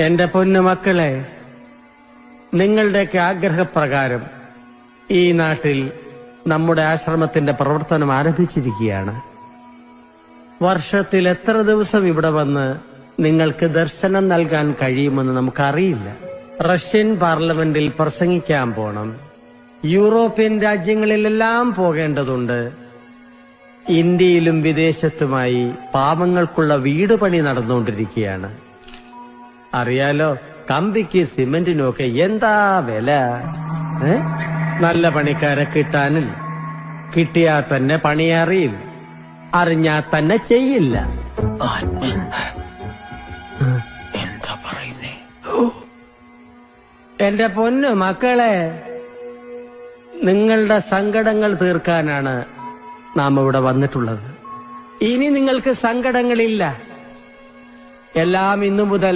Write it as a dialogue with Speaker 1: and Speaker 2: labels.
Speaker 1: എന്റെ പൊന്നു മക്കളെ, നിങ്ങളുടെയൊക്കെ ആഗ്രഹപ്രകാരം ഈ നാട്ടിൽ നമ്മുടെ ആശ്രമത്തിന്റെ പ്രവർത്തനം ആരംഭിച്ചിരിക്കുകയാണ്. വർഷത്തിൽ എത്ര ദിവസം ഇവിടെ വന്ന് നിങ്ങൾക്ക് ദർശനം നൽകാൻ കഴിയുമെന്ന് നമുക്കറിയില്ല. റഷ്യൻ പാർലമെന്റിൽ പ്രസംഗിക്കാൻ പോണം, യൂറോപ്യൻ രാജ്യങ്ങളിലെല്ലാം പോകേണ്ടതുണ്ട്, ഇന്ത്യയിലും വിദേശത്തുമായി പാവങ്ങൾക്കുള്ള വീട് പണി നടന്നുകൊണ്ടിരിക്കുകയാണ്. അറിയാലോ, കമ്പിക്ക് സിമന്റിനും ഒക്കെ എന്താ വില. നല്ല പണിക്കാരെ കിട്ടാനില്ല, കിട്ടിയാൽ തന്നെ പണി അറിയില്ല, അറിഞ്ഞാൽ തന്നെ ചെയ്യില്ല.
Speaker 2: എന്താ പറയുന്നേ?
Speaker 1: എന്റെ പൊന്നു മക്കളെ, നിങ്ങളുടെ സങ്കടങ്ങൾ തീർക്കാനാണ് നാം ഇവിടെ വന്നിട്ടുള്ളത്. ഇനി നിങ്ങൾക്ക് സങ്കടങ്ങളില്ല. എല്ലാം ഇന്നു മുതൽ